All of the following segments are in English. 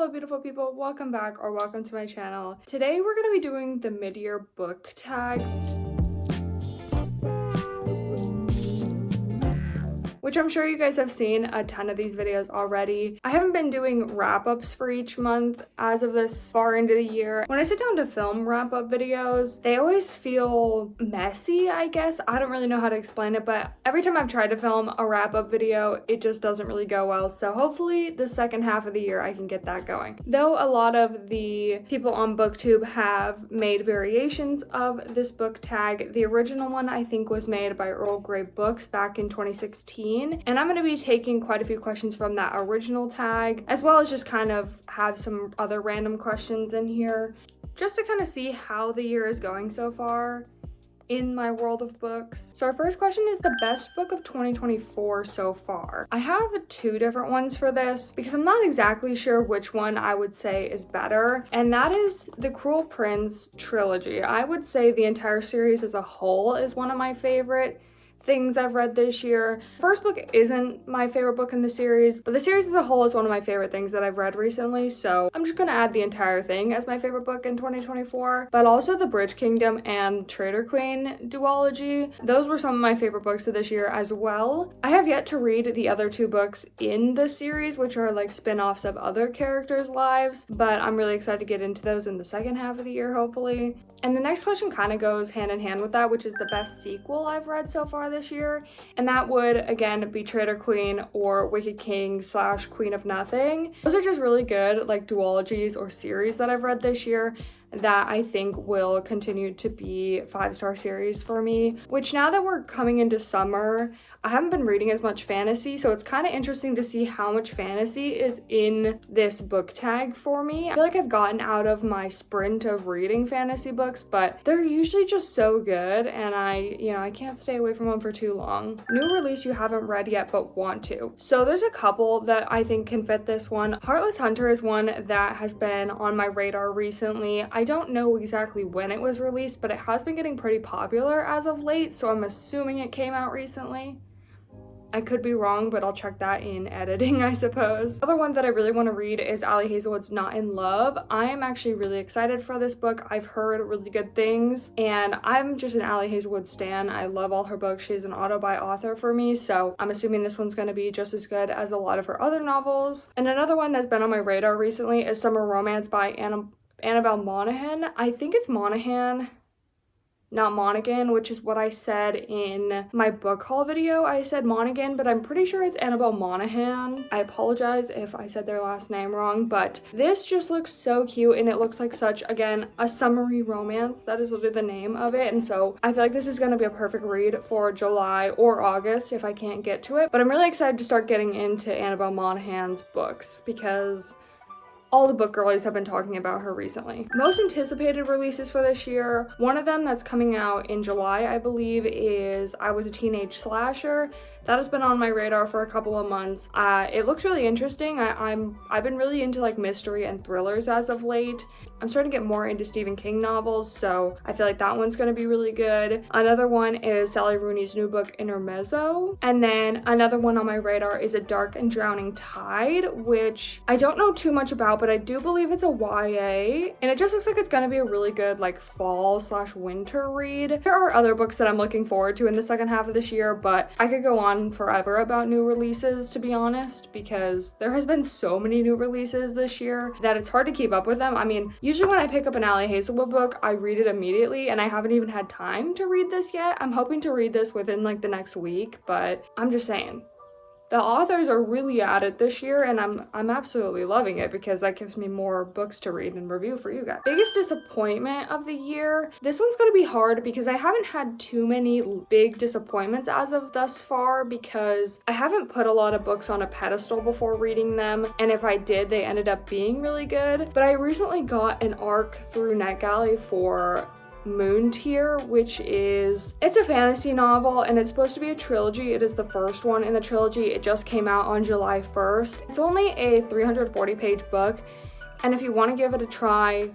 Hello beautiful people, welcome back or welcome to my channel. Today we're going to be doing the mid-year book tag, which I'm sure you guys have seen a ton of these videos already. I haven't been doing wrap-ups for each month as of this far into the year. When I sit down to film wrap-up videos, they always feel messy, I guess. I don't really know how to explain it, but every time I've tried to film a wrap-up video, it just doesn't really go well. So hopefully the second half of the year I can get that going. Though a lot of the people on BookTube have made variations of this book tag, the original one I think was made by Earl Grey Books back in 2016. And I'm going to be taking quite a few questions from that original tag, as well as just kind of have some other random questions in here, just to kind of see how the year is going so far in my world of books. So our first question is the best book of 2024 so far. I have two different ones for this because I'm not exactly sure which one I would say is better, and that is the Cruel Prince trilogy. I would say the entire series as a whole is one of my favorite things I've read this year. First book isn't my favorite book in the series, but the series as a whole is one of my favorite things that I've read recently, so I'm just gonna add the entire thing as my favorite book in 2024. But also the Bridge Kingdom and Traitor Queen duology, those were some of my favorite books of this year as well. I have yet to read the other two books in the series, which are like spin-offs of other characters' lives, but I'm really excited to get into those in the second half of the year, hopefully. And the next question kind of goes hand in hand with that, which is the best sequel I've read so far this year. And that would, again, be Traitor Queen or Wicked King / Queen of Nothing. Those are just really good, like, duologies or series that I've read this year that I think will continue to be 5-star series for me, which now that we're coming into summer, I haven't been reading as much fantasy, so it's kind of interesting to see how much fantasy is in this book tag for me. I feel like I've gotten out of my sprint of reading fantasy books, but they're usually just so good, and I can't stay away from them for too long. New release you haven't read yet but want to. So there's a couple that I think can fit this one. Heartless Hunter is one that has been on my radar recently. I don't know exactly when it was released, but it has been getting pretty popular as of late, so I'm assuming it came out recently. I could be wrong, but I'll check that in editing, I suppose. The other one that I really want to read is Ali Hazelwood's Not in Love. I am actually really excited for this book. I've heard really good things, and I'm just an Ali Hazelwood stan. I love all her books. She's an auto-buy author for me, so I'm assuming this one's going to be just as good as a lot of her other novels. And another one that's been on my radar recently is Summer Romance by Annabelle Monaghan. I think it's Monaghan, not Monaghan, which is what I said in my book haul video. I said Monaghan, but I'm pretty sure it's Annabelle Monaghan. I apologize if I said their last name wrong, but this just looks so cute, and it looks like such, again, a summery romance. That is literally the name of it, and so I feel like this is going to be a perfect read for July or August if I can't get to it. But I'm really excited to start getting into Annabelle Monaghan's books because all the book girlies have been talking about her recently. Most anticipated releases for this year, one of them that's coming out in July, I believe, is I Was a Teenage Slasher. That has been on my radar for a couple of months. It looks really interesting. I've been really into like mystery and thrillers as of late. I'm starting to get more into Stephen King novels, so I feel like that one's gonna be really good. Another one is Sally Rooney's new book, Intermezzo. And then another one on my radar is A Dark and Drowning Tide, which I don't know too much about, but I do believe it's a YA, and it just looks like it's gonna be a really good like fall / winter read. There are other books that I'm looking forward to in the second half of this year, but I could go on forever about new releases, to be honest, because there has been so many new releases this year that it's hard to keep up with them. I mean, usually when I pick up an Ali Hazelwood book, I read it immediately, and I haven't even had time to read this yet. I'm hoping to read this within like the next week, but I'm just saying, the authors are really at it this year, and I'm absolutely loving it because that gives me more books to read and review for you guys. Biggest disappointment of the year. This one's gonna be hard because I haven't had too many big disappointments as of thus far because I haven't put a lot of books on a pedestal before reading them, and if I did, they ended up being really good. But I recently got an ARC through NetGalley for Moon Tier, which it's a fantasy novel, and it's supposed to be a trilogy. It is the first one in the trilogy. It just came out on July 1st. It's only a 340-page book, and if you want to give it a try,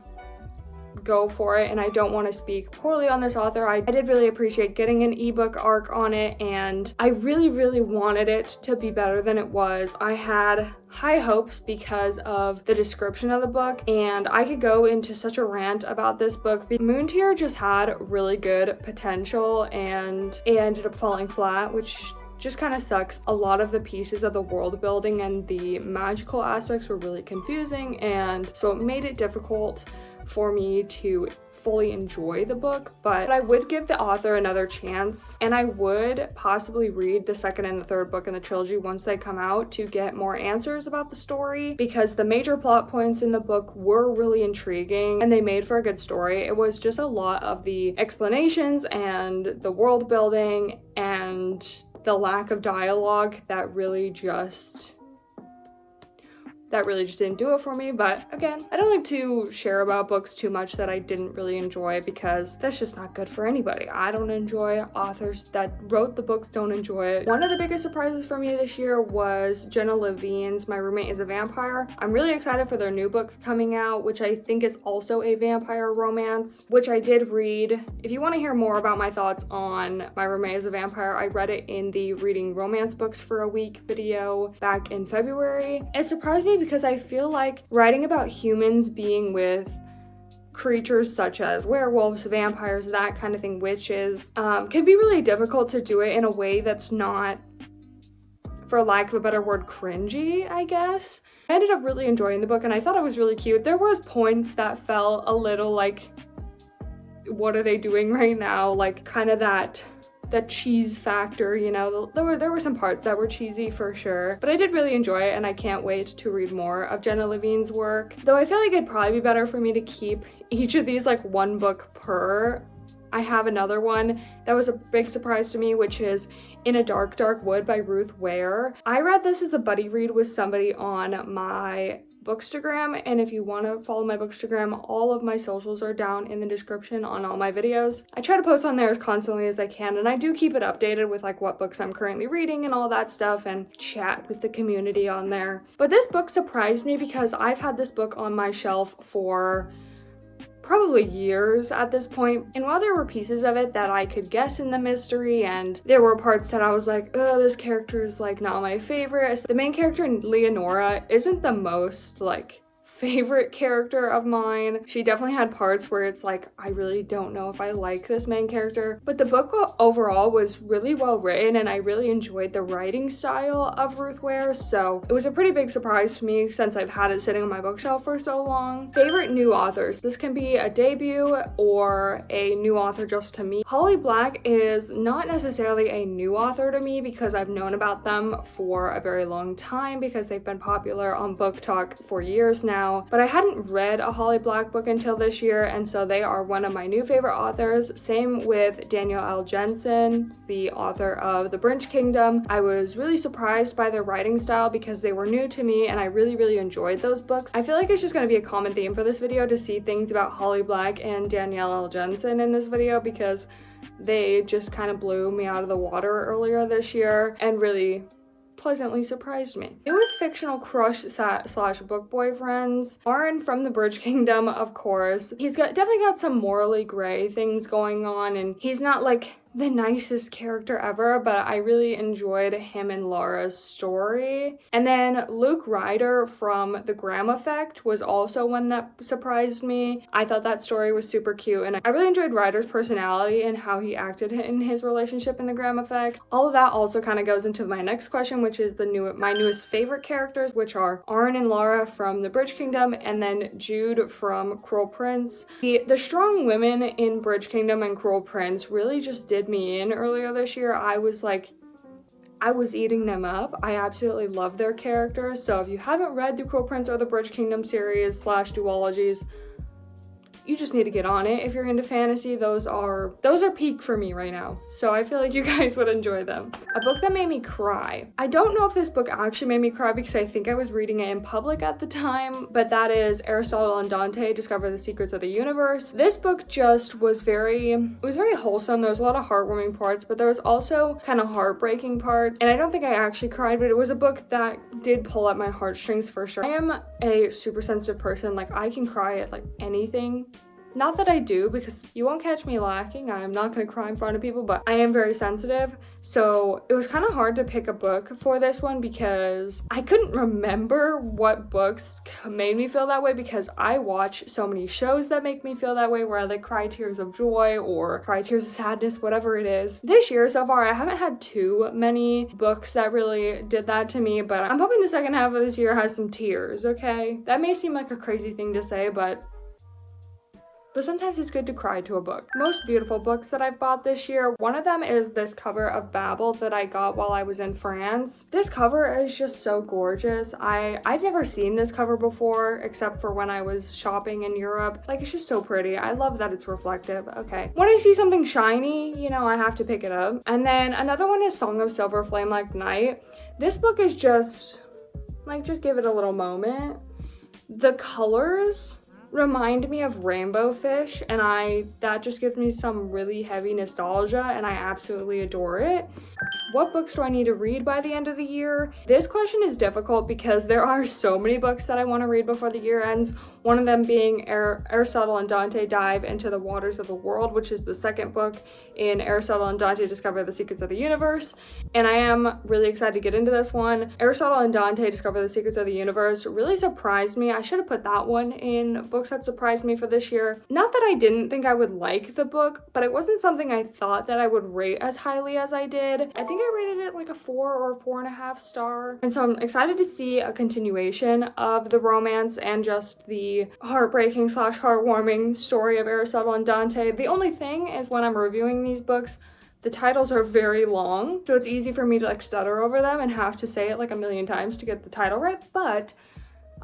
go for it, and I don't want to speak poorly on this author. I did really appreciate getting an ebook arc on it, and I really wanted it to be better than it was. I had high hopes because of the description of the book, and I could go into such a rant about this book. Moon Tear just had really good potential, and it ended up falling flat, which just kind of sucks. A lot of the pieces of the world building and the magical aspects were really confusing, and so it made it difficult for me to fully enjoy the book, but I would give the author another chance, and I would possibly read the second and the third book in the trilogy once they come out to get more answers about the story, because the major plot points in the book were really intriguing and they made for a good story. It was just a lot of the explanations and the world building and the lack of dialogue that really just didn't do it for me. But again, I don't like to share about books too much that I didn't really enjoy, because that's just not good for anybody. I don't enjoy, authors that wrote the books don't enjoy it. One of the biggest surprises for me this year was Jenna Levine's My Roommate is a Vampire. I'm really excited for their new book coming out, which I think is also a vampire romance, which I did read. If you want to hear more about my thoughts on My Roommate is a Vampire, I read it in the Reading Romance Books for a Week video back in February. It surprised me because I feel like writing about humans being with creatures such as werewolves, vampires, that kind of thing, witches, can be really difficult to do it in a way that's not, for lack of a better word, cringy, I guess. I ended up really enjoying the book, and I thought it was really cute. There was points that felt a little like, what are they doing right now? Like, kind of that cheese factor, you know. There were some parts that were cheesy for sure, but I did really enjoy it, and I can't wait to read more of Jenna Levine's work. Though I feel like it'd probably be better for me to keep each of these like one book per. I have another one that was a big surprise to me, which is In a Dark, Dark Wood by Ruth Ware. I read this as a buddy read with somebody on my Bookstagram, and if you want to follow my Bookstagram, all of my socials are down in the description on all my videos. I try to post on there as constantly as I can, and I do keep it updated with like what books I'm currently reading and all that stuff, and chat with the community on there. But this book surprised me because I've had this book on my shelf for probably years at this point, and while there were pieces of it that I could guess in the mystery, and there were parts that I was like, oh, this character is like not my favorite. The main character, Leonora, isn't the most like favorite character of mine. She definitely had parts where it's like, I really don't know if I like this main character, but the book overall was really well written, and I really enjoyed the writing style of Ruth Ware, so it was a pretty big surprise to me since I've had it sitting on my bookshelf for so long. Favorite new authors. This can be a debut or a new author just to me. Holly Black is not necessarily a new author to me because I've known about them for a very long time because they've been popular on Book Talk for years now. But I hadn't read a Holly Black book until this year, and so they are one of my new favorite authors. Same with Danielle L. Jensen, the author of The Bridge Kingdom. I was really surprised by their writing style because they were new to me, and I really enjoyed those books. I feel like it's just going to be a common theme for this video to see things about Holly Black and Danielle L. Jensen in this video, because they just kind of blew me out of the water earlier this year and really pleasantly surprised me. Newest fictional crush slash book boyfriends. Aaron from The Bridge Kingdom, of course. He's definitely got some morally gray things going on, and he's not like the nicest character ever, but I really enjoyed him and Laura's story. And then Luke Ryder from The Graham Effect was also one that surprised me. I thought that story was super cute, and I really enjoyed Ryder's personality and how he acted in his relationship in The Graham Effect. All of that also kind of goes into my next question, which is my newest favorite characters, which are Aaron and Laura from The Bridge Kingdom, and then Jude from Cruel Prince. The strong women in Bridge Kingdom and Cruel Prince really just did me in earlier this year. I was eating them up. I absolutely love their characters. So if you haven't read the Cruel Prince or the Bridge Kingdom series slash duologies, you just need to get on it. If you're into fantasy, those are peak for me right now. So I feel like you guys would enjoy them. A book that made me cry. I don't know if this book actually made me cry because I think I was reading it in public at the time, but that is Aristotle and Dante Discover the Secrets of the Universe. This book just was very wholesome. There was a lot of heartwarming parts, but there was also kind of heartbreaking parts. And I don't think I actually cried, but it was a book that did pull at my heartstrings for sure. I am a super sensitive person. Like, I can cry at like anything. Not that I do, because you won't catch me lacking. I'm not going to cry in front of people, but I am very sensitive. So it was kind of hard to pick a book for this one because I couldn't remember what books made me feel that way, because I watch so many shows that make me feel that way, where I like cry tears of joy or cry tears of sadness, whatever it is. This year so far, I haven't had too many books that really did that to me, but I'm hoping the second half of this year has some tears, okay? That may seem like a crazy thing to say, but sometimes it's good to cry to a book. Most beautiful books that I've bought this year, one of them is this cover of Babel that I got while I was in France. This cover is just so gorgeous. I've never seen this cover before, except for when I was shopping in Europe. Like, it's just so pretty. I love that it's reflective. Okay. When I see something shiny, you know, I have to pick it up. And then another one is Song of Silver Flame Like Night. This book is just give it a little moment. The colors remind me of Rainbow Fish, and that just gives me some really heavy nostalgia, and I absolutely adore it. What books do I need to read by the end of the year? This question is difficult because there are so many books that I want to read before the year ends. One of them being Aristotle and Dante Dive into the Waters of the World, which is the second book in Aristotle and Dante Discover the Secrets of the Universe. And I am really excited to get into this one. Aristotle and Dante Discover the Secrets of the Universe really surprised me. I should have put that one in books that surprised me for this year. Not that I didn't think I would like the book, but it wasn't something I thought that I would rate as highly as I did. I think I rated it like a 4 or 4.5 star. And so I'm excited to see a continuation of the romance and just the heartbreaking / heartwarming story of Aristotle and Dante. The only thing is, when I'm reviewing these books, the titles are very long, so it's easy for me to like stutter over them and have to say it like a million times to get the title right, but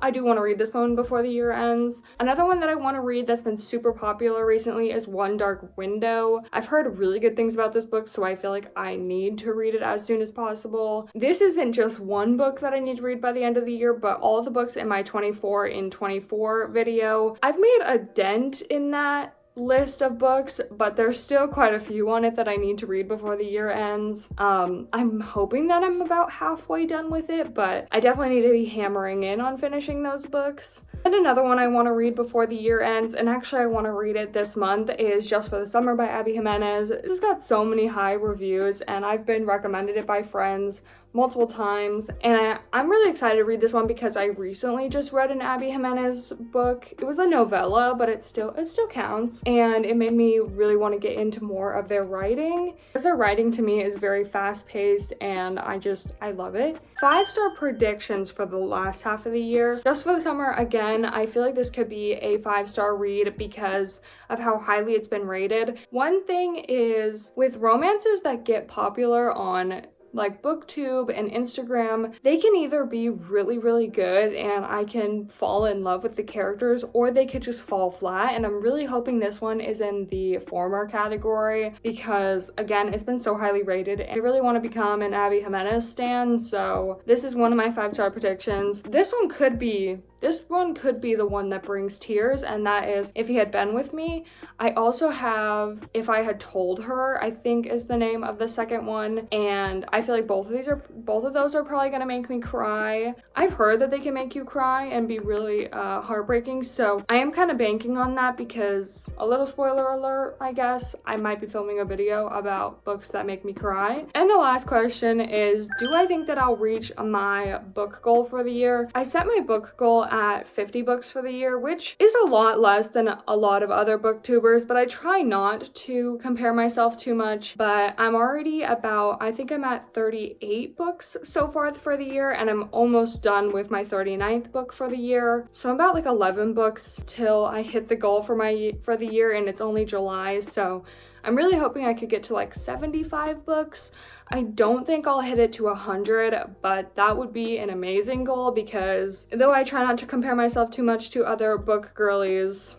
I do want to read this one before the year ends. Another one that I want to read that's been super popular recently is One Dark Window. I've heard really good things about this book, so I feel like I need to read it as soon as possible. This isn't just one book that I need to read by the end of the year, but all the books in my 24 in 24 video. I've made a dent in that list of books, but there's still quite a few on it that I need to read before the year ends. I'm hoping that I'm about halfway done with it, but I definitely need to be hammering in on finishing those books. And another one I want to read before the year ends, and actually I want to read it this month, is Just for the Summer by Abby Jimenez. This has got so many high reviews, and I've been recommended it by friends multiple times, and I'm really excited to read this one because I recently just read an Abby Jimenez book. It was a novella, but it still counts, and it made me really want to get into more of their writing, because their writing to me is very fast-paced, and I love it. 5-star predictions for the last half of the year. Just for the Summer, again, I feel like this could be a 5-star read because of how highly it's been rated. One thing is, with romances that get popular on like BookTube and Instagram, they can either be really, really good and I can fall in love with the characters, or they could just fall flat, and I'm really hoping this one is in the former category because, again, it's been so highly rated. I really want to become an Abby Jimenez stan, so this is one of my 5-star predictions. This one could be the one that brings tears, and that is If He Had Been With Me. I also have If I Had Told Her, I think is the name of the second one, and I feel like both of those are probably gonna make me cry. I've heard that they can make you cry and be really heartbreaking, so I am kind of banking on that because, a little spoiler alert, I guess, I might be filming a video about books that make me cry. And the last question is, do I think that I'll reach my book goal for the year? I set my book goal at 50 books for the year, which is a lot less than a lot of other booktubers, but I try not to compare myself too much. But I'm already I think I'm at 38 books so far for the year, and I'm almost done with my 39th book for the year. So I'm about like 11 books till I hit the goal for the year, and it's only July, so I'm really hoping I could get to like 75 books. I don't think I'll hit it to 100, but that would be an amazing goal because though I try not to compare myself too much to other book girlies,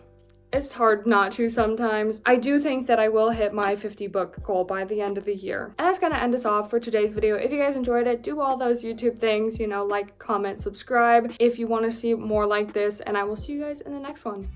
it's hard not to sometimes. I do think that I will hit my 50 book goal by the end of the year. And that's gonna end us off for today's video. If you guys enjoyed it, do all those YouTube things, you know, like, comment, subscribe if you want to see more like this, and I will see you guys in the next one.